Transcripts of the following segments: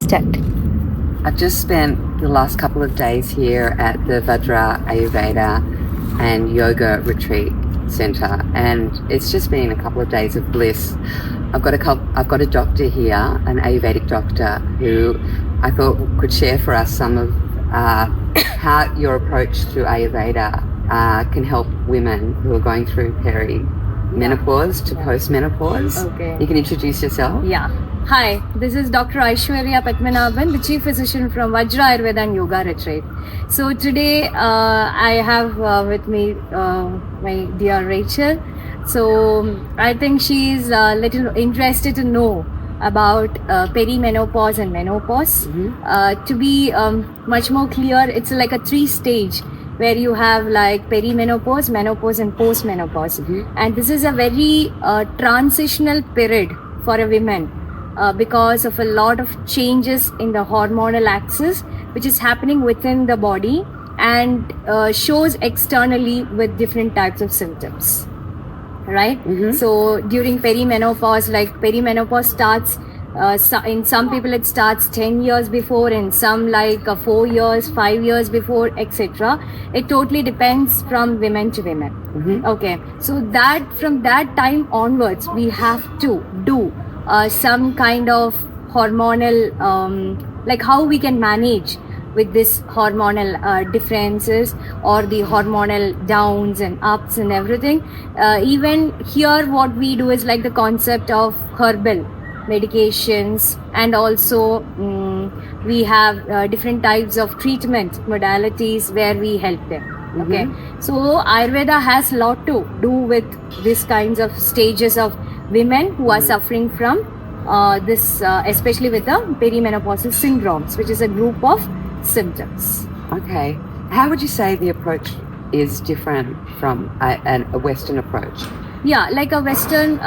Start. I've just spent the last couple of days here at the Vajra Ayurveda and Yoga Retreat Centre, and it's just been a couple of days of bliss. I've got a doctor here, an Ayurvedic doctor, who I thought could share for us some of how your approach to Ayurveda can help women who are going through perimenopause to postmenopause. Okay. You can introduce yourself. Yeah. Hi, this is Dr. Aishwarya Padmanabhan, the Chief Physician from Vajra Ayurveda and Yoga Retreat. So today I have with me my dear Rachel. So I think she's a little interested to know about perimenopause and menopause. To be much more clear, it's like a 3-stage where you have like perimenopause, menopause and postmenopause. And this is a very transitional period for a woman. Because of a lot of changes in the hormonal axis which is happening within the body and shows externally with different types of symptoms, right? So during perimenopause, like perimenopause starts in some people it starts 10 years before, in some like 4 years, 5 years before, etc. It totally depends from women to women. Okay, so that from that time onwards we have to do some kind of hormonal, like how we can manage with this hormonal differences or the hormonal downs and ups and everything. Even here what we do is like the concept of herbal medications, and also we have different types of treatment modalities where we help them. Okay, so Ayurveda has a lot to do with these kinds of stages of women who are suffering from this, especially with the perimenopausal syndromes, which is a group of symptoms. Okay. How would you say the approach is different from a Western approach? Yeah, like a Western,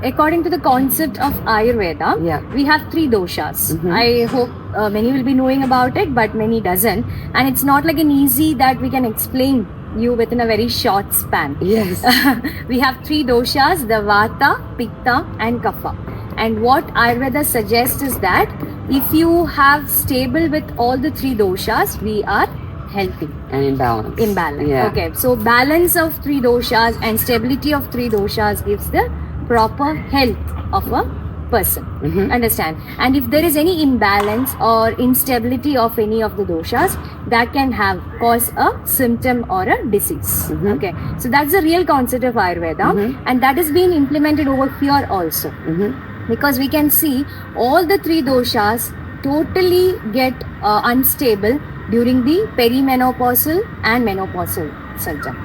according to the concept of Ayurveda, we have 3 doshas. I hope many will be knowing about it, but many doesn't. And it's not like an easy that we can explain you within a very short span. Yes. We have 3 doshas, the Vata, Pitta and Kapha. And what Ayurveda suggests is that if you have stable with all the 3 doshas, we are healthy. And in balance. In balance. Yeah. Okay. So balance of 3 doshas and stability of 3 doshas gives the proper health of a person. Understand? And if there is any imbalance or instability of any of the doshas, that can cause a symptom or a disease. Okay, so that's the real concept of Ayurveda, and that is being implemented over here also. Because we can see all the 3 doshas totally get unstable during the perimenopausal and menopausal symptom.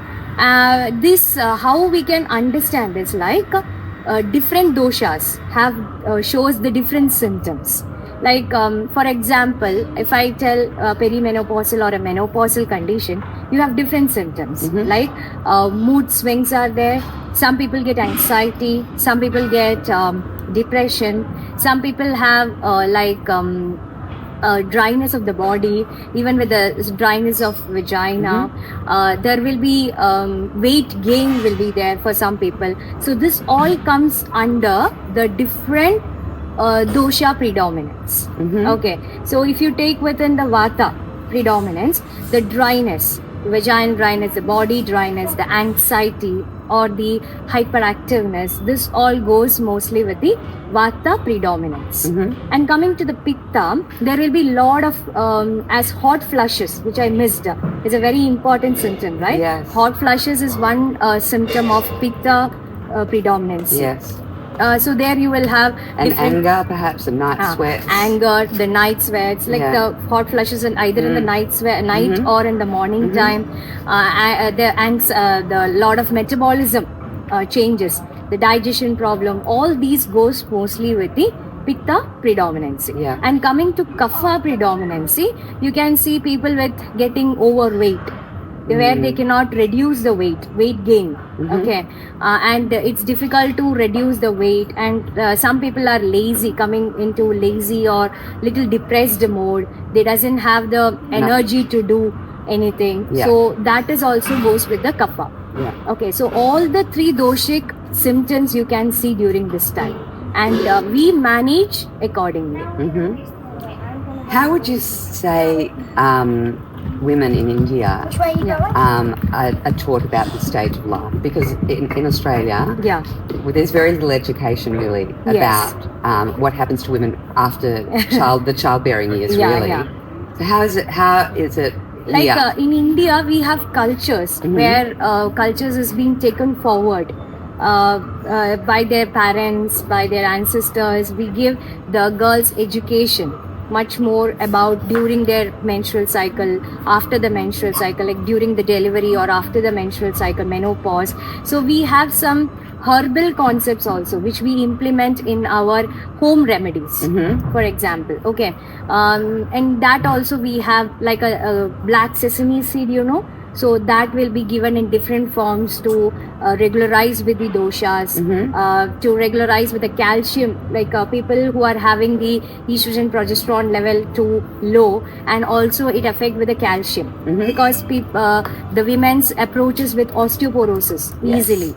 This how we can understand this, like different doshas have shows the different symptoms. Like for example, if I tell perimenopausal or a menopausal condition, you have different symptoms. Like mood swings are there. Some people get anxiety. Some people get depression. Some people have dryness of the body, even with the dryness of vagina. There will be weight gain will be there for some people. So this all comes under the different dosha predominance. Okay, so if you take within the Vata predominance, the dryness, vaginal dryness, the body dryness, the anxiety or the hyperactiveness, this all goes mostly with the Vata predominance. And coming to the Pitta, there will be lot of as hot flushes, which I missed. Is a very important symptom, right? Yes. Hot flushes is one symptom of Pitta predominance. Yes. So there you will have And anger, perhaps, and night sweats. anger, the night sweats, like the hot flushes, and either in the night or in the morning time. The lot of metabolism changes, the digestion problem. All these goes mostly with the Pitta predominancy. And coming to Kapha predominancy, you can see people with getting overweight, where they cannot reduce the weight gain. Okay, and it's difficult to reduce the weight, and some people are lazy, coming into lazy or little depressed mode. They doesn't have the energy to do anything. So that is also goes with the Kapha. Okay, so all the 3 doshic symptoms you can see during this time, and we manage accordingly. How would you say women in India are taught about this stage of life? Because in Australia, Yeah. well, there's very little education really Yes. about what happens to women after the childbearing years. Yeah, really. yeah. So how is it Like here? in India, we have cultures where cultures is being taken forward by their parents, by their ancestors. We give the girls education much more about during their menstrual cycle, after the menstrual cycle, like during the delivery or after the menstrual cycle, menopause. So we have some herbal concepts also which we implement in our home remedies, for example. Okay, and that also we have like a black sesame seed, so that will be given in different forms to regularize with the doshas, to regularize with the calcium, like people who are having the estrogen progesterone level too low, and also it affect with the calcium, because the women's approaches with osteoporosis easily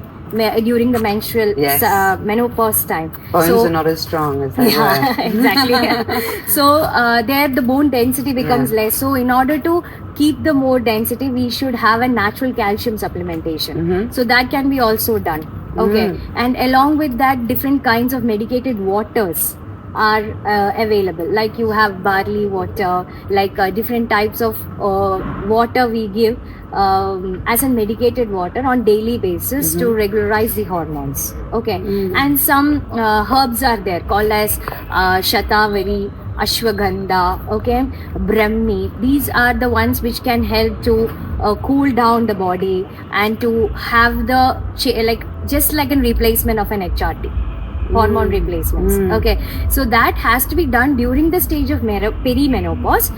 during the menstrual menopause time. Bones are not as strong as they were. Exactly. So there the bone density becomes less. So in order to keep the more density, we should have a natural calcium supplementation. So that can be also done. Okay, and along with that, different kinds of medicated waters are available. Like you have barley water, like different types of water we give as a medicated water on daily basis to regularize the hormones. Okay, and some herbs are there called as shatavari, ashwagandha, okay, brahmi. These are the ones which can help to cool down the body and to have the just like a replacement of an HRT, hormone replacements. Okay, so that has to be done during the stage of perimenopause,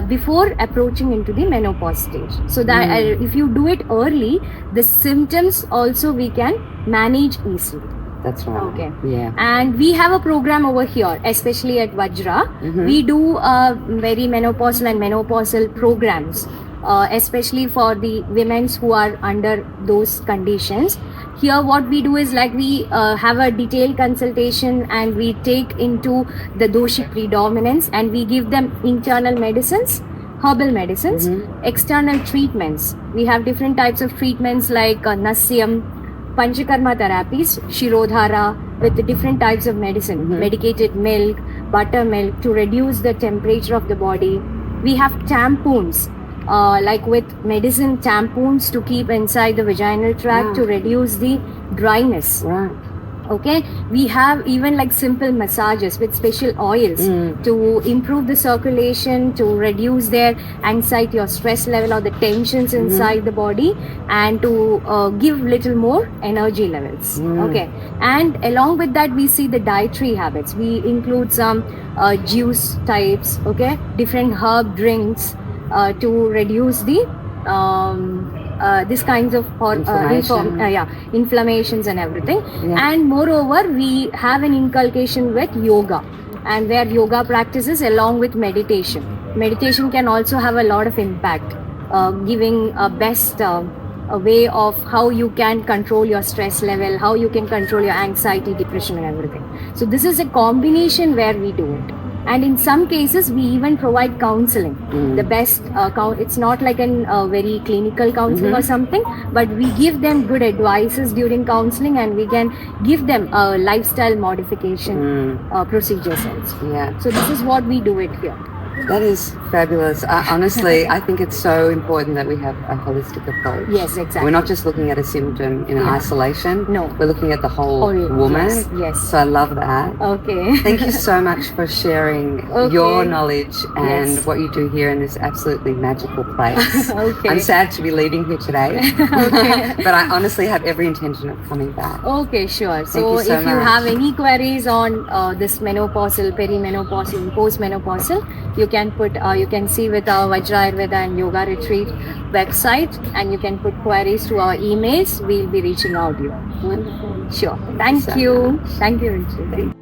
before approaching into the menopause stage. So that if you do it early, the symptoms also we can manage easily. That's right. Okay. Yeah. And we have a program over here, especially at Vajra. We do very menopausal and menopausal programs, especially for the women who are under those conditions. Here what we do is like we have a detailed consultation, and we take into the doshic predominance, and we give them internal medicines, herbal medicines, external treatments. We have different types of treatments like Nasyam, Panchakarma therapies, Shirodhara, with the different types of medicine, medicated milk, buttermilk to reduce the temperature of the body. We have tampoons, like with medicine tampoons to keep inside the vaginal tract to reduce the dryness. Right. Okay, we have even like simple massages with special oils to improve the circulation, to reduce their anxiety or stress level or the tensions inside the body, and to give little more energy levels. Okay, and along with that we see the dietary habits. We include some juice types, okay, different herb drinks to reduce the this kinds of inflammations and everything. And moreover, we have an inculcation with yoga, and where yoga practices along with meditation. Meditation can also have a lot of impact, giving a best a way of how you can control your stress level, how you can control your anxiety, depression and everything. So this is a combination where we do it. And in some cases, we even provide counseling. The best, it's not like a very clinical counseling or something, but we give them good advices during counseling, and we can give them lifestyle modification procedures also. Yeah. So this is what we do it here. That is fabulous. Honestly, I think it's so important that we have a holistic approach. Yes, exactly. We're not just looking at a symptom in isolation. No. We're looking at the whole woman. Yes. So I love that. Okay. Thank you so much for sharing your knowledge and what you do here in this absolutely magical place. Okay. I'm sad to be leaving here today. Okay. But I honestly have every intention of coming back. Okay, sure. Thank So you so if you much. have any queries on this menopausal, perimenopausal, postmenopausal, you can see with our Vajra Ayurveda and Yoga Retreat website, and you can put queries to our emails. We'll be reaching out to you. Wonderful. Sure. Thank so you. much. Thank you, Richard.